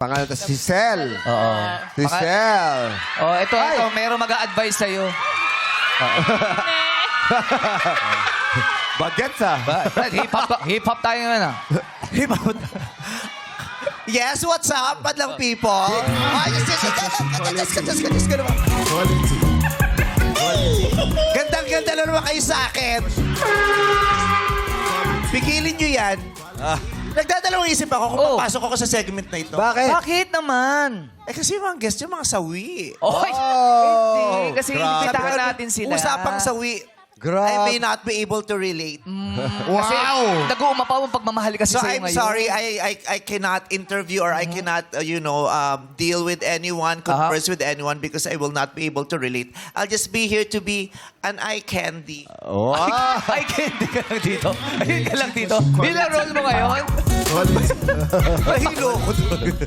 Pangalan to si Cel. Oo. Si Cel. Oh, ito, mayroong mag-a-advise sa'yo. Bagets ah. Brad, hip-hop tayo ngayon ah. Yes, what's up, madlang people? Ay, yes, naman. Gandang-ganda na naman kayo sa akin. Pigilin nyo yan. Nagdadalawang isip ako kung Oh. papasok ako sa segment na ito. Bakit naman? Eh kasi yung mga guest yung mga sawi. Oy! Oh, Hindi, kasi grabe. inimbitahan natin sila. Usapang sawi. Grabe. I may not be able to relate. Kasi nag-uumapaw ang pagmamahal kasi So sa'yo I'm ngayon. sorry, I cannot interview or I cannot, deal with anyone, converse with anyone because I will not be able to relate. I'll just be here to be an eye candy. Oh. Ay, candy ka lang dito. Ayun ka lang dito. Bilang role mo ngayon. Mahilo ko doon.